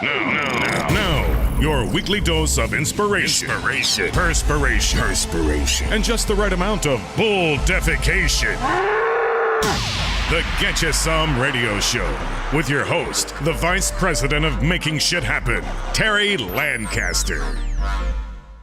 Now, your weekly dose of inspiration, perspiration, and just the right amount of bull defecation. The Get You Some Radio Show with your host, the Vice President of Making Shit Happen, Terry Lancaster.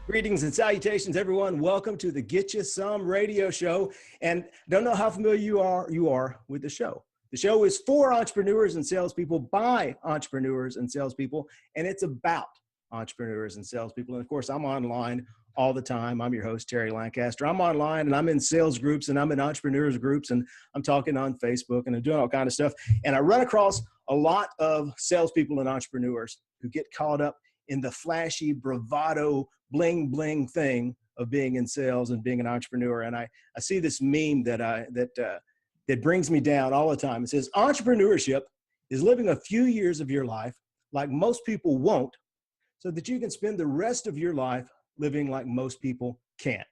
Greetings and salutations, everyone. Welcome to the Get You Some Radio Show. And don't know how familiar you are with the show. The show is for entrepreneurs and salespeople by entrepreneurs and salespeople, and it's about entrepreneurs and salespeople. And of course, I'm online all the time. I'm your host, Terry Lancaster. I'm online and I'm in sales groups and I'm in entrepreneurs groups and I'm talking on Facebook and I'm doing all kind of stuff. And I run across a lot of salespeople and entrepreneurs who get caught up in the flashy, bravado, bling, bling thing of being in sales and being an entrepreneur. And I see this meme that brings me down all the time. It says, entrepreneurship is living a few years of your life like most people won't, so that you can spend the rest of your life living like most people can't.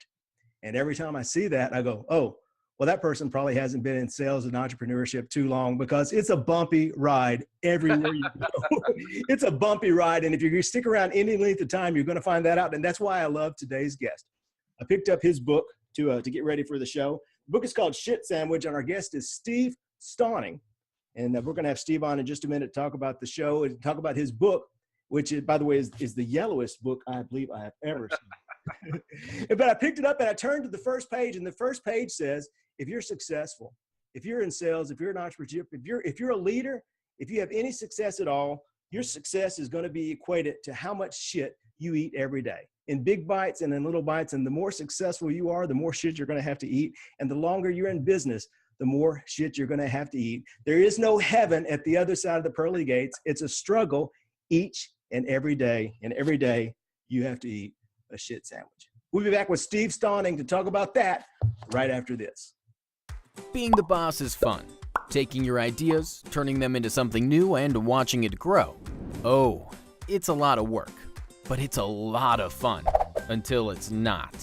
And every time I see that, I go, oh, well, that person probably hasn't been in sales and entrepreneurship too long, because it's a bumpy ride everywhere you go. It's a bumpy ride. And if you stick around any length of time, you're going to find that out. And that's why I love today's guest. I picked up his book to get ready for the show. The book is called Shit Sandwich, and our guest is Steve Stauning. And we're going to have Steve on in just a minute to talk about the show and talk about his book, which, by the way, is the yellowest book I believe I have ever seen. But I picked it up and I turned to the first page, and the first page says, if you're successful, if you're in sales, if you're an entrepreneur, if you're a leader, if you have any success at all, your success is going to be equated to how much shit you eat every day, in big bites and in little bites. And the more successful you are, the more shit you're going to have to eat. And the longer you're in business, the more shit you're going to have to eat. There is no heaven at the other side of the pearly gates. It's a struggle each and every day. And every day you have to eat a shit sandwich. We'll be back with Steve Stauning to talk about that right after this. Being the boss is fun. Taking your ideas, turning them into something new, and watching it grow. Oh, it's a lot of work, but it's a lot of fun, until it's not.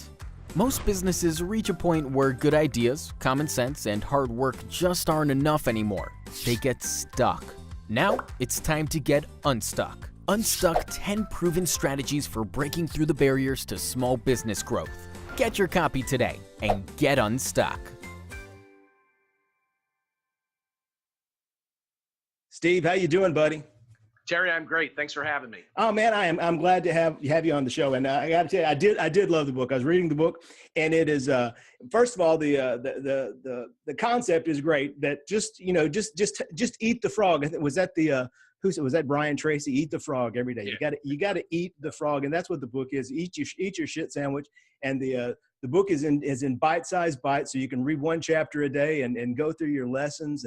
Most businesses reach a point where good ideas, common sense, and hard work just aren't enough anymore. They get stuck. Now, it's time to get unstuck. Unstuck 10 proven strategies for breaking through the barriers to small business growth. Get your copy today and get unstuck. Steve, how you doing, buddy? Terry, I'm great. Thanks for having me. Oh man, I'm glad to have you on the show. And I got to tell you, I did love the book. I was reading the book, and it is first of all, the concept is great. That just eat the frog. Was that was that Brian Tracy? Eat the frog every day. Yeah. You got to eat the frog, and that's what the book is. Eat your shit sandwich. And the book is in bite-sized bites, so you can read one chapter a day and go through your lessons.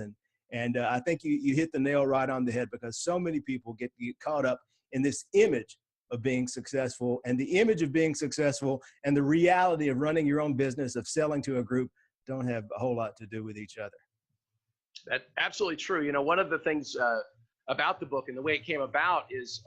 And I think you hit the nail right on the head, because so many people get caught up in this image of being successful, and the image of being successful and the reality of running your own business, of selling to a group, don't have a whole lot to do with each other. That's absolutely true. You know, one of the things about the book and the way it came about is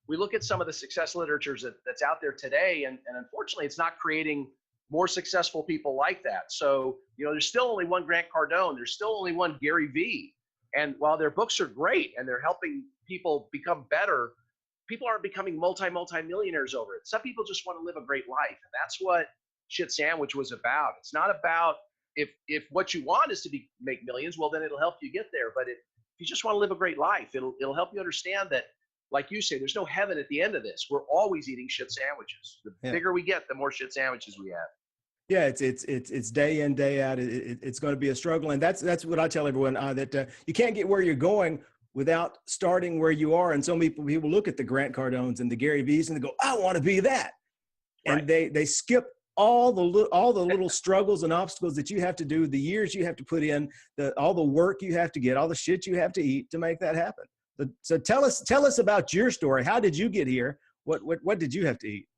we look at some of the success literature that's out there today, and unfortunately it's not creating more successful people like that. So, you know, there's still only one Grant Cardone. There's still only one Gary Vee. And while their books are great and they're helping people become better, people aren't becoming multi-millionaires over it. Some people just want to live a great life. And that's what Shit Sandwich was about. It's not about if what you want is to make millions, well, then it'll help you get there. But if you just want to live a great life, it'll help you understand that, like you say, there's no heaven at the end of this. We're always eating shit sandwiches. The bigger we get, the more shit sandwiches we have. Yeah, it's day in, day out. It's going to be a struggle, and that's what I tell everyone, that you can't get where you're going without starting where you are. And so many people look at the Grant Cardones and the Gary V's and they go, "I want to be that," and they skip all the little struggles and obstacles that you have to do, the years you have to put in, all the work you have to get, all the shit you have to eat to make that happen. So tell us about your story. How did you get here? What did you have to eat?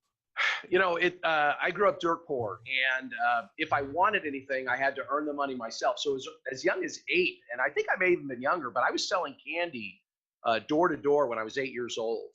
You know, I grew up dirt poor, and if I wanted anything, I had to earn the money myself. So as young as 8, and I think I may have even been younger, but I was selling candy door to door when I was 8 years old.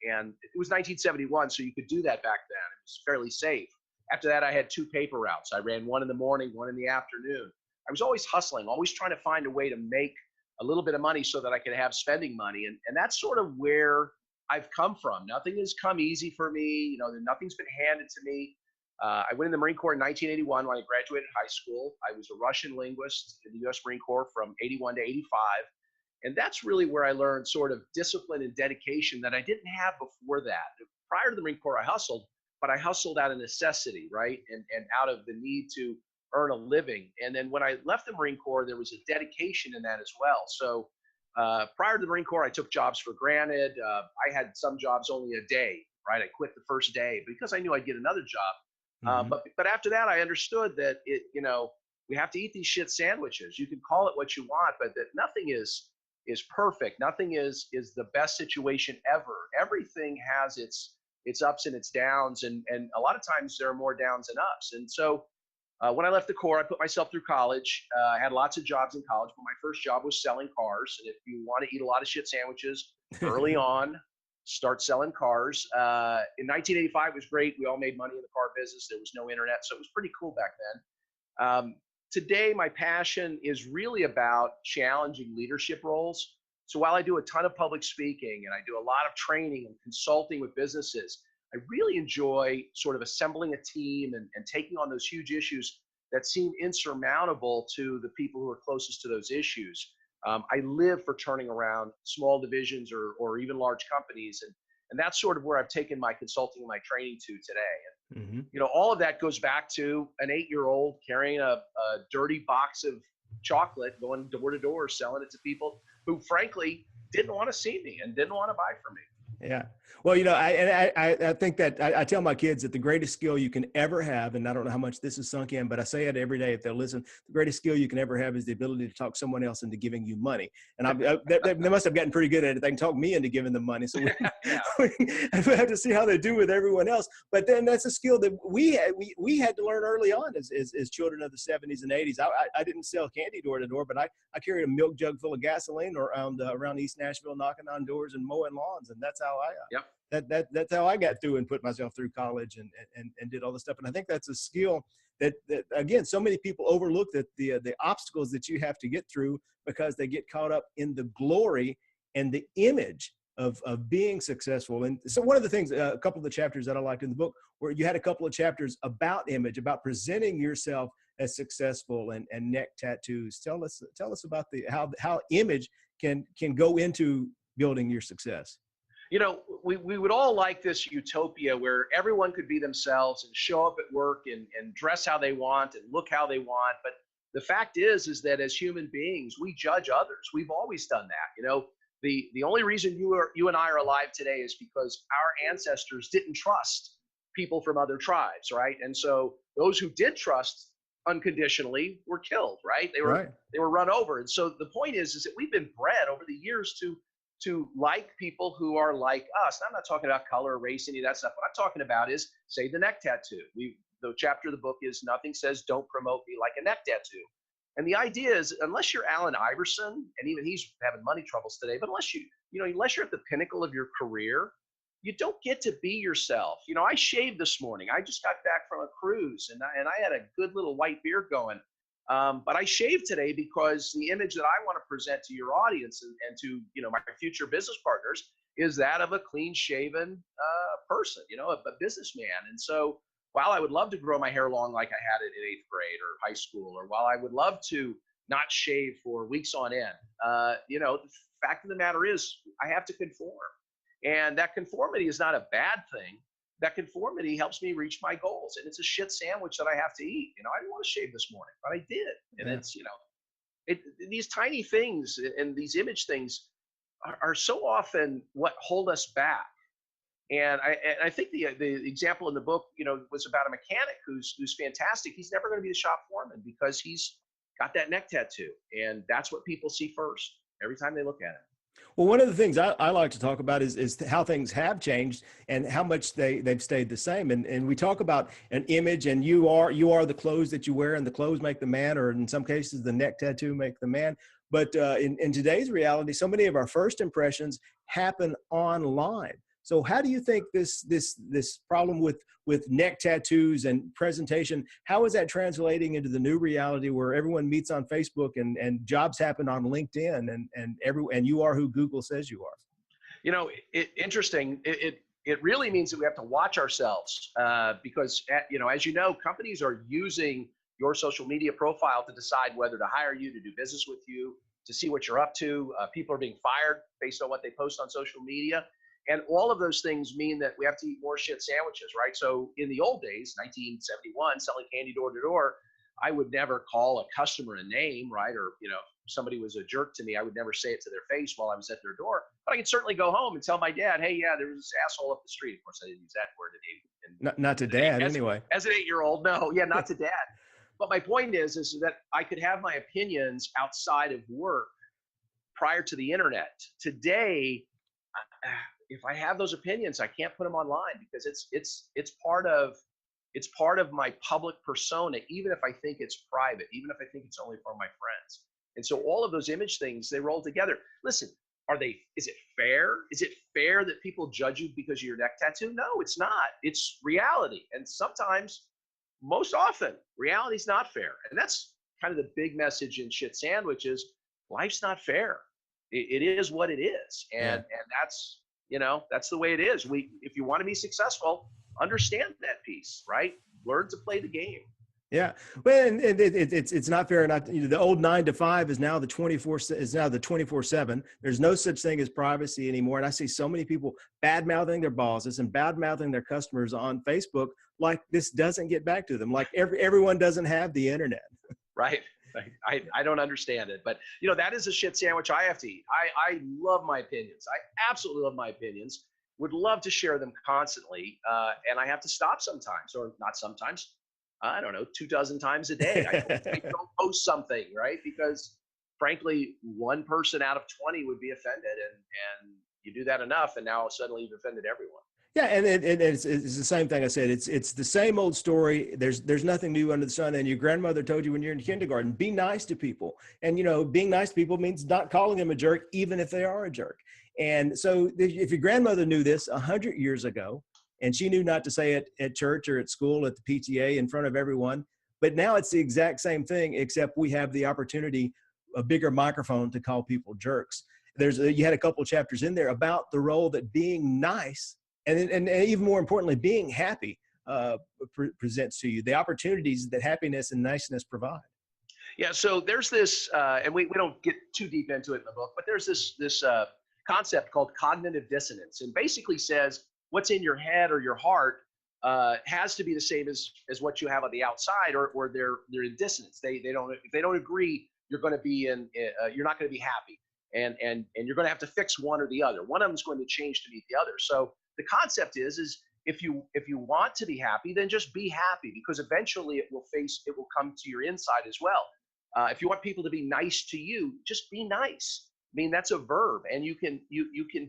And it was 1971, so you could do that back then. It was fairly safe. After that, I had 2 paper routes. I ran one in the morning, one in the afternoon. I was always hustling, always trying to find a way to make a little bit of money so that I could have spending money. And that's sort of where I've come from. Nothing has come easy for me. Nothing's been handed to me. I went in the Marine Corps in 1981 when I graduated high school. I was a Russian linguist in the U.S. Marine Corps from 81 to 85. And that's really where I learned sort of discipline and dedication that I didn't have before that. Prior to the Marine Corps, I hustled, but I hustled out of necessity, right? And out of the need to earn a living. And then when I left the Marine Corps, there was a dedication in that as well. So prior to the Marine Corps, I took jobs for granted. I had some jobs only a day, right? I quit the first day because I knew I'd get another job. But after that, I understood that we have to eat these shit sandwiches. You can call it what you want, but that nothing is perfect. Nothing is the best situation ever. Everything has its ups and its downs, and a lot of times there are more downs than ups. And so when I left the Corps, I put myself through college. I had lots of jobs in college, but my first job was selling cars. And if you want to eat a lot of shit sandwiches early on, start selling cars. In 1985 was great. We all made money in the car business. There was no internet, so it was pretty cool back then. Today, my passion is really about challenging leadership roles. So while I do a ton of public speaking and I do a lot of training and consulting with businesses, I really enjoy sort of assembling a team and taking on those huge issues that seem insurmountable to the people who are closest to those issues. I live for turning around small divisions or even large companies. And that's sort of where I've taken my consulting and my training to today. And, all of that goes back to an 8-year-old carrying a dirty box of chocolate, going door to door, selling it to people who frankly didn't want to see me and didn't want to buy from me. Yeah. Well, I think that I tell my kids that the greatest skill you can ever have, and I don't know how much this is sunk in, but I say it every day if they'll listen, the greatest skill you can ever have is the ability to talk someone else into giving you money. And they must have gotten pretty good at it. They can talk me into giving them money. So we have to see how they do with everyone else. But then that's a skill that we had to learn early on as children of the 70s and 80s. I didn't sell candy door to door, but I carried a milk jug full of gasoline around East Nashville, knocking on doors and mowing lawns. And that's how that's how I got through and put myself through college and did all this stuff. And I think that's a skill that again, so many people overlook that the obstacles that you have to get through because they get caught up in the glory and the image of being successful. And so one of the things, a couple of the chapters that I liked in the book, where you had a couple of chapters about image, about presenting yourself as successful and neck tattoos. Tell us about how image can go into building your success. We would all like this utopia where everyone could be themselves and show up at work and dress how they want and look how they want. But the fact is that as human beings, we judge others. We've always done that. The only reason you and I are alive today is because our ancestors didn't trust people from other tribes, right? And so those who did trust unconditionally were killed, right? They were run over. And so the point is that we've been bred over the years to like people who are like us. And I'm not talking about color, race, any of that stuff. What I'm talking about is, say, the neck tattoo. The chapter of the book is Nothing Says Don't Promote Me Like a Neck Tattoo. And the idea is, unless you're Allen Iverson, and even he's having money troubles today, but unless you're at the pinnacle of your career, you don't get to be yourself. I shaved this morning. I just got back from a cruise and I had a good little white beard going. But I shaved today because the image that I want to present to your audience and to my future business partners is that of a clean-shaven person, a businessman. And so while I would love to grow my hair long like I had it in 8th grade or high school, or while I would love to not shave for weeks on end, the fact of the matter is I have to conform. And that conformity is not a bad thing. That conformity helps me reach my goals. And it's a shit sandwich that I have to eat. I didn't want to shave this morning, but I did. And it's, these tiny things and these image things are so often what hold us back. And I think the example in the book, was about a mechanic who's fantastic. He's never going to be the shop foreman because he's got that neck tattoo. And that's what people see first every time they look at it. Well, one of the things I like to talk about is how things have changed and how much they've stayed the same. And we talk about an image, and you are the clothes that you wear, and the clothes make the man, or in some cases, the neck tattoo make the man. But in today's reality, so many of our first impressions happen online. So how do you think this problem with neck tattoos and presentation, how is that translating into the new reality where everyone meets on Facebook and jobs happen on LinkedIn and you are who Google says you are? You know, interesting. It really means that we have to watch ourselves because, as you know, companies are using your social media profile to decide whether to hire you, to do business with you, to see what you're up to. People are being fired based on what they post on social media. And all of those things mean that we have to eat more shit sandwiches, right? So in the old days, 1971, selling candy door to door, I would never call a customer a name, right? Or, if somebody was a jerk to me, I would never say it to their face while I was at their door. But I could certainly go home and tell my dad, hey, yeah, there was this asshole up the street. Of course, I didn't use that word Not to dad, anyway. As an 8-year-old, no, yeah, not to dad. But my point is that I could have my opinions outside of work prior to the internet. Today, if I have those opinions, I can't put them online because it's part of my public persona, even if I think it's private, even if I think it's only for my friends. And so all of those image things, they roll together. Listen, is it fair? Is it fair that people judge you because of your neck tattoo? No, it's not. It's reality. And sometimes, most often, reality's not fair. And that's kind of the big message in Shit Sandwiches. Life's not fair. It is what it is. And that's, that's the way it is. If you want to be successful, understand that piece, right? Learn to play the game. Yeah, well, and it's not fair. Not the old 9 to 5 is now the 24/7. There's no such thing as privacy anymore. And I see so many people bad mouthing their bosses and bad mouthing their customers on Facebook, like this doesn't get back to them. Like everyone doesn't have the internet. Right. I don't understand it, but that is a shit sandwich I have to eat. I love my opinions. I absolutely love my opinions. Would love to share them constantly, and I have to stop sometimes, or not sometimes. I don't know, 24 times a day. I don't post something, right? Because frankly, one person out of 20 would be offended, and you do that enough, and now suddenly you've offended everyone. Yeah, and it's the same thing I said. It's the same old story. There's nothing new under the sun. And your grandmother told you when you're in kindergarten, be nice to people. And being nice to people means not calling them a jerk, even if they are a jerk. And so if your grandmother knew this 100 years ago, and she knew not to say it at church or at school, at the PTA, in front of everyone, but now it's the exact same thing, except we have the opportunity, a bigger microphone, to call people jerks. You had a couple of chapters in there about the role that being nice and even more importantly, being happy presents to you, the opportunities that happiness and niceness provide. Yeah, so there's this, and we don't get too deep into it in the book, but there's this concept called cognitive dissonance, and basically says what's in your head or your heart has to be the same as what you have on the outside, or they're in dissonance. If they don't agree, you're going to be you're not going to be happy, and you're going to have to fix one or the other. One of them is going to change to meet the other. So the concept is if you want to be happy, then just be happy, because eventually it will come to your inside as well. If you want people to be nice to you, just be nice. I mean, that's a verb, and you can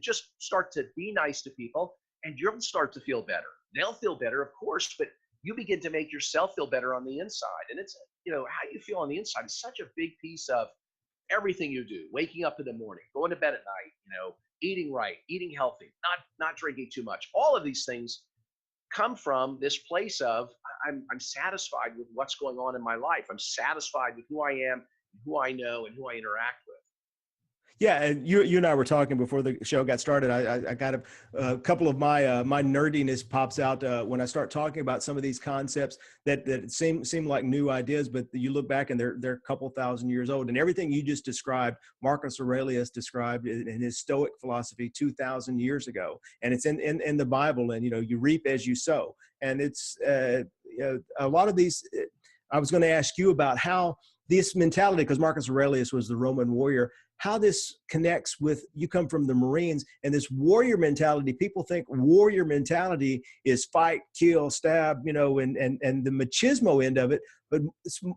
just start to be nice to people, and you'll start to feel better. They'll feel better, of course, but you begin to make yourself feel better on the inside. And it's, how you feel on the inside is such a big piece of everything you do. Waking up in the morning, going to bed at night, eating right, eating healthy, not drinking too much. All of these things come from this place of I'm satisfied with what's going on in my life. I'm satisfied with who I am, who I know, and who I interact with. Yeah, and you and I were talking before the show got started. I got a couple of my nerdiness pops out when I start talking about some of these concepts that seem like new ideas, but you look back and they're a couple thousand years old. And everything you just described, Marcus Aurelius described in his Stoic philosophy 2,000 years ago, and it's in the Bible. And you reap as you sow, and it's a lot of these. I was going to ask you about how this mentality, because Marcus Aurelius was the Roman warrior, how this connects with, you come from the Marines, and this warrior mentality. People think warrior mentality is fight, kill, stab, and the machismo end of it. But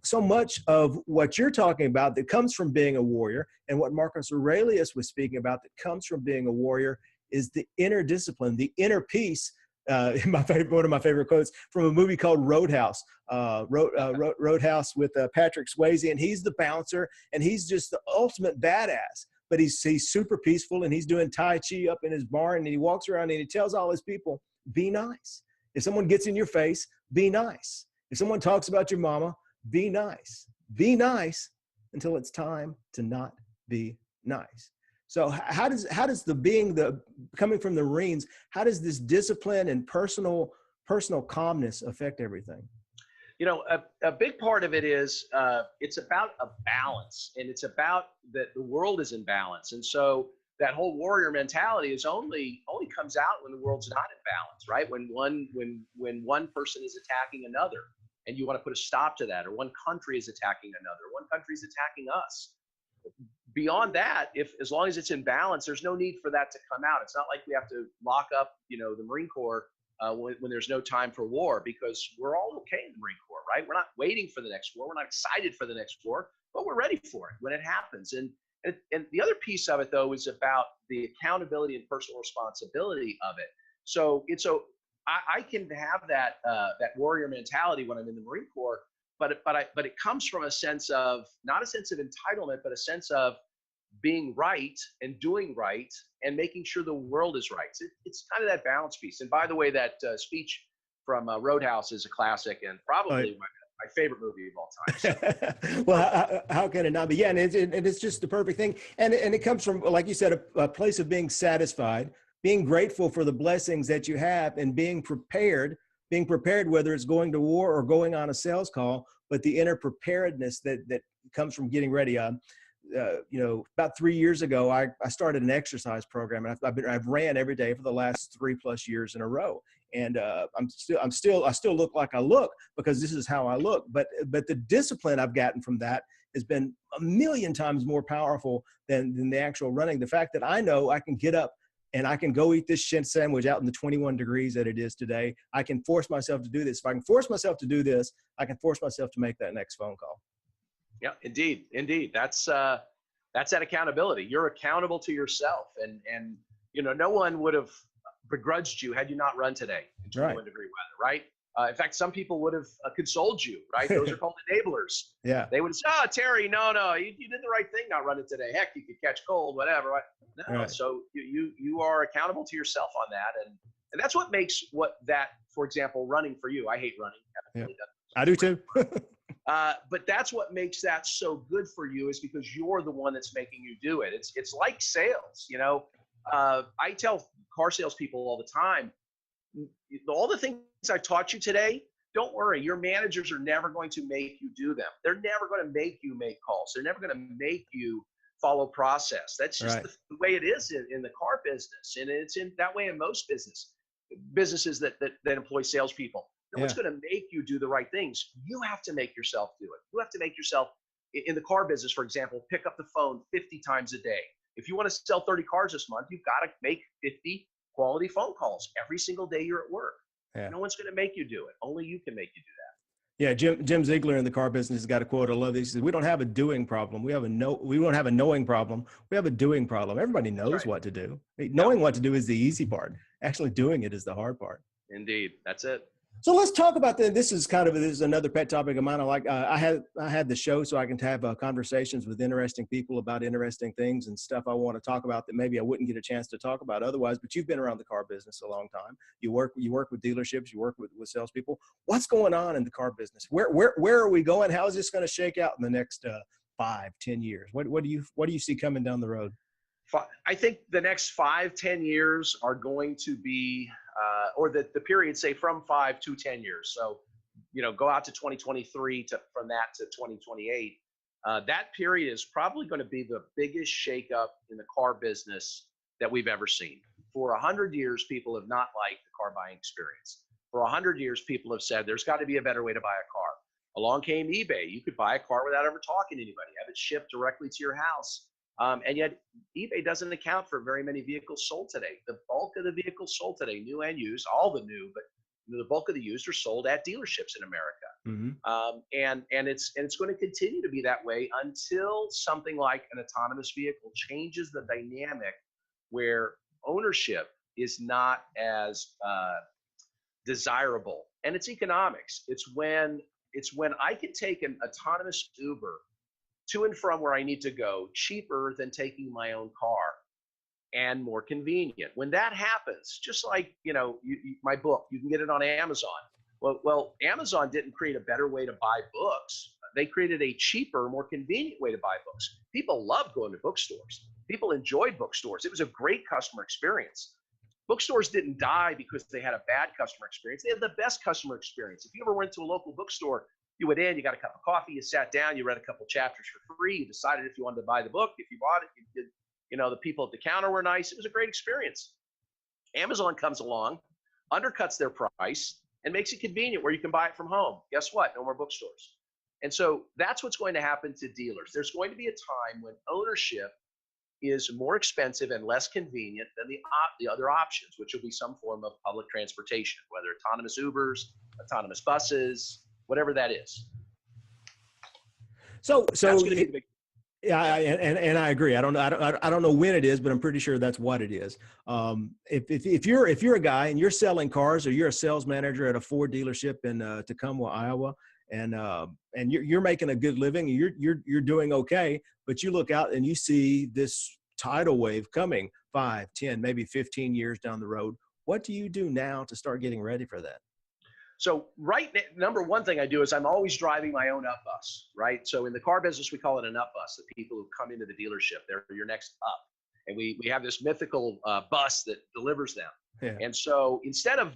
so much of what you're talking about that comes from being a warrior, and what Marcus Aurelius was speaking about that comes from being a warrior, is the inner discipline, the inner peace. One of my favorite quotes from a movie called Roadhouse. Roadhouse with Patrick Swayze, and he's the bouncer, and he's just the ultimate badass. but he's super peaceful, and he's doing Tai Chi up in his barn, and he walks around and he tells all his people, be nice. If someone gets in your face, be nice. If someone talks about your mama, be nice. Be nice until it's time to not be nice. So how does coming from the Marines, how does this discipline and personal calmness affect everything? You know, a big part of it is it's about a balance, and it's about that the world is in balance. And so that whole warrior mentality is only comes out when the world's not in balance, right? When one person is attacking another and you want to put a stop to that, or one country is attacking another, one country is attacking us. Beyond that, as long as it's in balance, there's no need for that to come out. It's not like we have to lock up, the Marine Corps when there's no time for war, because we're all okay in the Marine Corps, right? We're not waiting for the next war. We're not excited for the next war, but we're ready for it when it happens. And the other piece of it, though, is about the accountability and personal responsibility of it. So I can have that warrior mentality when I'm in the Marine Corps, but it comes from a sense of, not a sense of entitlement, but a sense of being right and doing right and making sure the world is right. It's kind of that balance piece. And by the way, that speech from Roadhouse is a classic and probably my favorite movie of all time. So. Well, how can it not be? Yeah, and it's just the perfect thing. And it comes from, like you said, a place of being satisfied, being grateful for the blessings that you have, and being prepared, whether it's going to war or going on a sales call, but the inner preparedness that comes from getting ready. About 3 years ago, I started an exercise program, and I've ran every day for the last 3+ years in a row. And I still look like I look because this is how I look. But the discipline I've gotten from that has been a million times more powerful than the actual running. The fact that I know I can get up and I can go eat this shit sandwich out in the 21 degrees that it is today. I can force myself to do this. If I can force myself to do this, I can force myself to make that next phone call. Yeah, indeed. That's that accountability. You're accountable to yourself, and no one would have begrudged you had you not run today in 21-degree weather, right? In fact, some people would have consoled you, right? Those are called enablers. Yeah. They would say, "Oh, Terry, no, you did the right thing not running today. Heck, you could catch cold, whatever." Right? No, right. So you are accountable to yourself on that, and that's what makes for example, running for you. I hate running. Yeah. I do too. But that's what makes that so good for you, is because you're the one that's making you do it. It's like sales, I tell car salespeople all the time, all the things I taught you today, don't worry, your managers are never going to make you do them. They're never going to make you make calls. They're never going to make you follow process. That's just the way it is in the car business. And it's in that way in most businesses that employ salespeople. No one's going to make you do the right things. You have to make yourself do it. You have to make yourself, in the car business, for example, pick up the phone 50 times a day. If you want to sell 30 cars this month, you've got to make 50 quality phone calls every single day you're at work. Yeah. No one's going to make you do it. Only you can make you do that. Yeah, Jim Ziegler in the car business has got a quote. I love this. He says, "We don't have a doing problem. We don't have a knowing problem. We have a doing problem." Everybody knows what to do. Knowing what to do is the easy part. Actually doing it is the hard part. Indeed. That's it. So let's talk about that. This is another pet topic of mine. I had the show so I can have conversations with interesting people about interesting things and stuff I want to talk about that maybe I wouldn't get a chance to talk about otherwise. But you've been around the car business a long time. You work with dealerships. You work with salespeople. What's going on in the car business? Where are we going? How is this going to shake out in the next 5-10 years? What do you see coming down the road? I think the next 5-10 years are going to be, or the period, say from 5 to 10 years. So, go out to 2023 from that to 2028. That period is probably going to be the biggest shakeup in the car business that we've ever seen. For 100 years, people have not liked the car buying experience. For 100 years, people have said there's got to be a better way to buy a car. Along came eBay. You could buy a car without ever talking to anybody, have it shipped directly to your house. And yet eBay doesn't account for very many vehicles sold today. The bulk of the vehicles sold today, new and used, all the new, but the bulk of the used are sold at dealerships in America. Mm-hmm. And it's going to continue to be that way until something like an autonomous vehicle changes the dynamic where ownership is not as desirable. And it's economics. It's when I can take an autonomous Uber to and from where I need to go cheaper than taking my own car and more convenient. When that happens, just like, my book, you can get it on Amazon. Well, Amazon didn't create a better way to buy books. They created a cheaper, more convenient way to buy books. People love going to bookstores. People enjoyed bookstores. It was a great customer experience. Bookstores didn't die because they had a bad customer experience. They had the best customer experience. If you ever went to a local bookstore, you went in, you got a cup of coffee, you sat down, you read a couple chapters for free, you decided if you wanted to buy the book. If you bought it, you did, the people at the counter were nice. It was a great experience. Amazon comes along, undercuts their price, and makes it convenient where you can buy it from home. Guess what? No more bookstores. And so that's what's going to happen to dealers. There's going to be a time when ownership is more expensive and less convenient than the other options, which will be some form of public transportation, whether autonomous Ubers, autonomous buses, whatever that is. So that's going to be the big. Yeah, and I agree. I don't know when it is, but I'm pretty sure that's what it is. If you're a guy and you're selling cars, or you're a sales manager at a Ford dealership in Tacoma, Iowa, and you're making a good living, and you're doing okay, but you look out and you see this tidal wave coming 5, 10, maybe 15 years down the road. What do you do now to start getting ready for that? So number one thing I do is I'm always driving my own up bus, right? So in the car business, we call it an up bus, the people who come into the dealership, they're your next up. And we have this mythical bus that delivers them. Yeah. And so instead of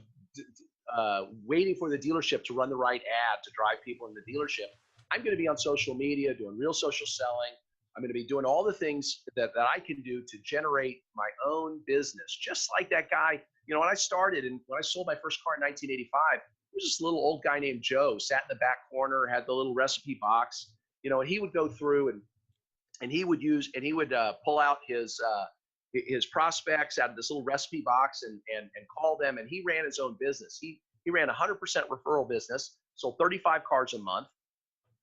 waiting for the dealership to run the right ad to drive people in the dealership, I'm going to be on social media doing real social selling. I'm going to be doing all the things that I can do to generate my own business. Just like that guy, when I started and when I sold my first car in 1985, there was this little old guy named Joe, sat in the back corner, had the little recipe box, and he would go through and he would pull out his prospects out of this little recipe box and call them. And he ran his own business. He ran 100% referral business, sold 35 cars a month.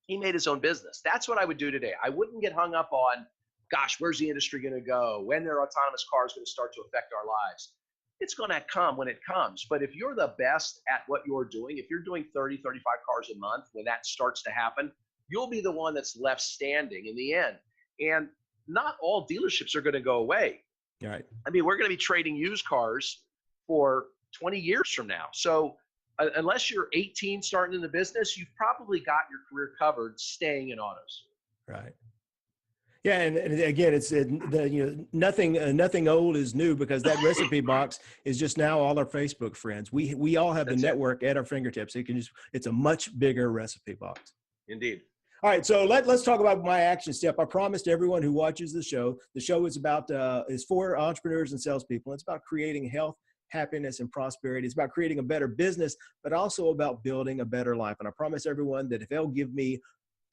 He made his own business. That's what I would do today. I wouldn't get hung up on, gosh, where's the industry going to go? When are autonomous cars going to start to affect our lives? It's going to come when it comes. But if you're the best at what you're doing, if you're doing 30, 35 cars a month, when that starts to happen, you'll be the one that's left standing in the end. And not all dealerships are going to go away. Right. I mean, we're going to be trading used cars for 20 years from now. So unless you're 18 starting in the business, you've probably got your career covered staying in autos. Right. Yeah, and again, it's nothing old is new, because that recipe box is just now all our Facebook friends. We all have the network at our fingertips. It's a much bigger recipe box. Indeed. All right, so let's talk about my action step. I promised everyone who watches the show is for entrepreneurs and salespeople. It's about creating health, happiness, and prosperity. It's about creating a better business, but also about building a better life. And I promise everyone that if they'll give me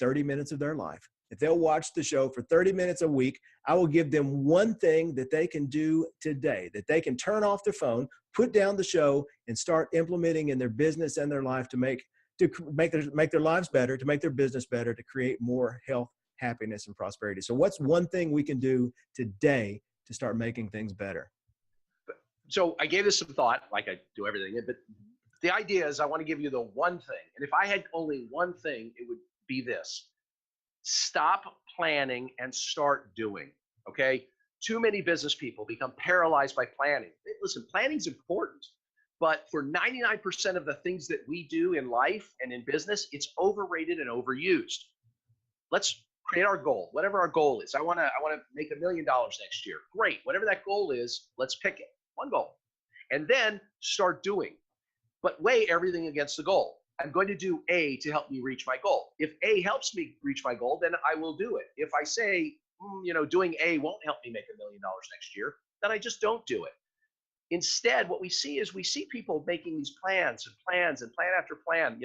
30 minutes of their life, if they'll watch the show for 30 minutes a week, I will give them one thing that they can do today, that they can turn off their phone, put down the show, and start implementing in their business and their life to make their lives better, to make their business better, to create more health, happiness, and prosperity. So what's one thing we can do today to start making things better? So I gave this some thought, like I do everything, but the idea is I want to give you the one thing. And if I had only one thing, it would be this. Stop planning and start doing, okay? Too many business people become paralyzed by planning. Listen, planning's important, but for 99% of the things that we do in life and in business, it's overrated and overused. Let's create our goal, whatever our goal is. I want to make $1 million next year. Great. Whatever that goal is, let's pick it. One goal. And then start doing. But weigh everything against the goal. I'm going to do A to help me reach my goal. If A helps me reach my goal, then I will do it. If I say, doing A won't help me make $1 million next year, then I just don't do it. Instead, what we see is people making these plans and plan after plan.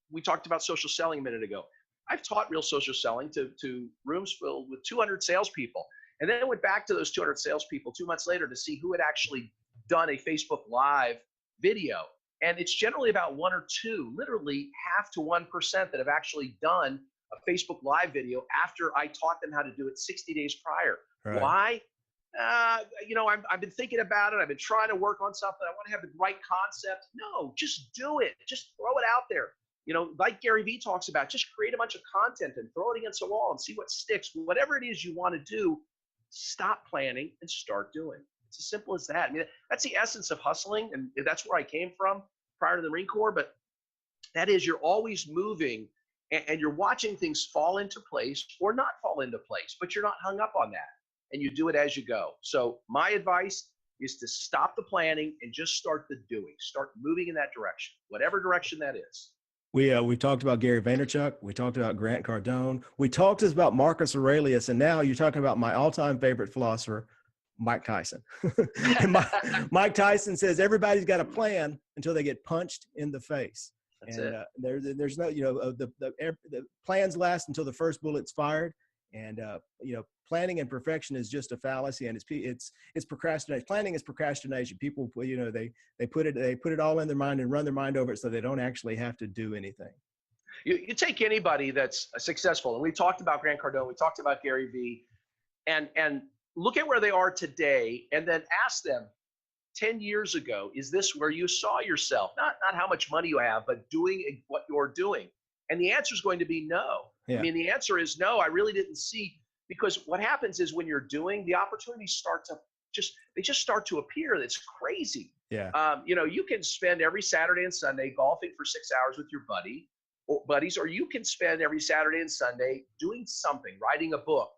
We talked about social selling a minute ago. I've taught real social selling to rooms filled with 200 salespeople. And then I went back to those 200 salespeople 2 months later to see who had actually done a Facebook Live video. And it's generally about 1 or 2, literally 0.5% to 1% that have actually done a Facebook Live video after I taught them how to do it 60 days prior. Right. Why? I've been thinking about it. I've been trying to work on something. I want to have the right concept. No, just do it. Just throw it out there. like Gary Vee talks about, just create a bunch of content and throw it against a wall and see what sticks. Whatever it is you want to do, stop planning and start doing. It's as simple as that. I mean, that's the essence of hustling, and that's where I came from prior to the Marine Corps. But that is, you're always moving, and you're watching things fall into place or not fall into place, but you're not hung up on that, and you do it as you go. So my advice is to stop the planning and just start the doing. Start moving in that direction, whatever direction that is. We talked about Gary Vaynerchuk. We talked about Grant Cardone. We talked about Marcus Aurelius, and now you're talking about my all-time favorite philosopher, Mike Tyson. Mike Tyson says everybody's got a plan until they get punched in the face. That's and it. There's no, the plans last until the first bullet's fired. And planning and perfection is just a fallacy, and it's procrastination. Planning is procrastination. People, they put it all in their mind and run their mind over it, so they don't actually have to do anything. You take anybody that's successful, and we talked about Grant Cardone, we talked about Gary Vee, and look at where they are today, and then ask them 10 years ago, is this where you saw yourself? Not how much money you have, but doing what you're doing. And the answer is going to be no. Yeah. I mean, the answer is no, I really didn't see, because what happens is when you're doing, the opportunities start to appear. It's crazy. Yeah. You can spend every Saturday and Sunday golfing for 6 hours with your buddies, or you can spend every Saturday and Sunday doing something, writing a book,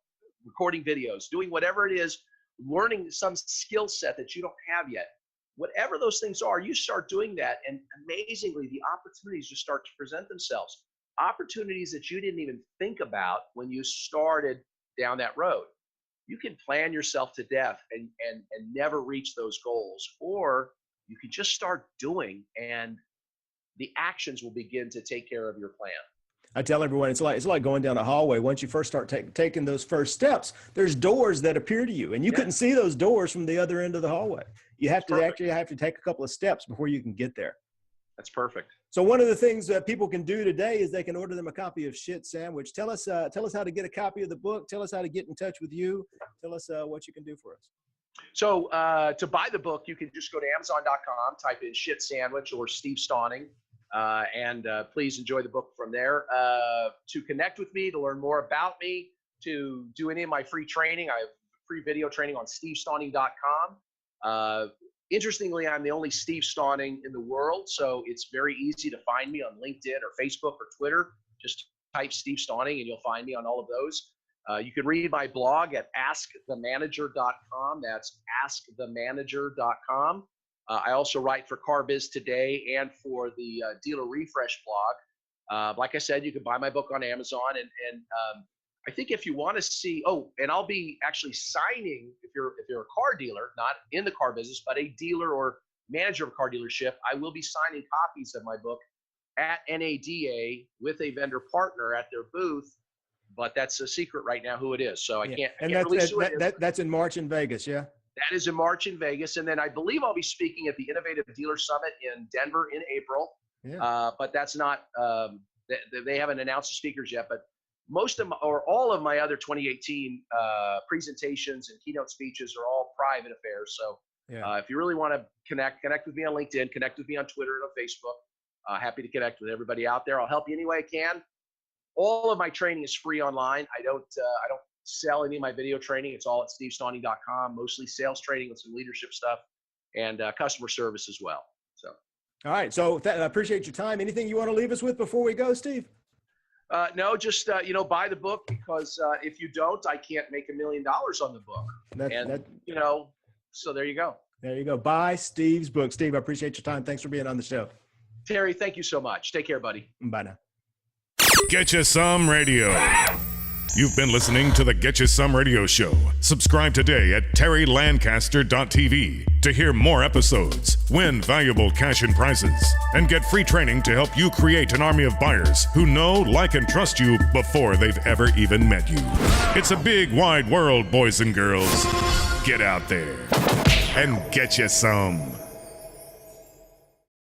recording videos, doing whatever it is, learning some skill set that you don't have yet. Whatever those things are, you start doing that, and amazingly, the opportunities just start to present themselves. Opportunities that you didn't even think about when you started down that road. You can plan yourself to death and never reach those goals, or you can just start doing, and the actions will begin to take care of your plan. I tell everyone, it's like going down a hallway. Once you first start taking those first steps, there's doors that appear to you, and you couldn't see those doors from the other end of the hallway. You have to actually have to take a couple of steps before you can get there. That's perfect. So one of the things that people can do today is they can order them a copy of Shit Sandwich. Tell us how to get a copy of the book. Tell us how to get in touch with you. Tell us what you can do for us. So to buy the book, you can just go to Amazon.com, type in Shit Sandwich or Steve Stauning. And please enjoy the book from there. To connect with me, to learn more about me, to do any of my free training, I have free video training on stevestauning.com. Interestingly, I'm the only Steve Stauning in the world, so it's very easy to find me on LinkedIn or Facebook or Twitter. Just type Steve Stauning and you'll find me on all of those. You can read my blog at askthemanager.com. That's askthemanager.com. I also write for CarBiz Today and for the Dealer Refresh blog. Like I said, you can buy my book on Amazon, and I think if you want to see, and I'll be actually signing, if you're a car dealer, not in the car business, but a dealer or manager of a car dealership, I will be signing copies of my book at NADA with a vendor partner at their booth, but that's a secret right now who it is. So I can't release who it is. That's in March in Vegas, yeah? That is in March in Vegas. And then I believe I'll be speaking at the Innovative Dealer Summit in Denver in April. Yeah. But that's not, they haven't announced the speakers yet, but most of or all of my other 2018 presentations and keynote speeches are all private affairs. So if you really want to connect with me on LinkedIn, connect with me on Twitter and on Facebook. Happy to connect with everybody out there. I'll help you any way I can. All of my training is free online. I don't sell any of my video training. It's all at stevestauning.com, mostly sales training with some leadership stuff and customer service as well. So, all right. So I appreciate your time. Anything you want to leave us with before we go, Steve? No, just, buy the book, because if you don't, I can't make $1 million on the book. So there you go. There you go. Buy Steve's book. Steve, I appreciate your time. Thanks for being on the show. Terry, thank you so much. Take care, buddy. Bye now. Get You Some Radio. You've been listening to the Get You Some Radio Show. Subscribe today at terrylancaster.tv to hear more episodes, win valuable cash and prizes, and get free training to help you create an army of buyers who know, like, and trust you before they've ever even met you. It's a big, wide world, boys and girls. Get out there and get you some.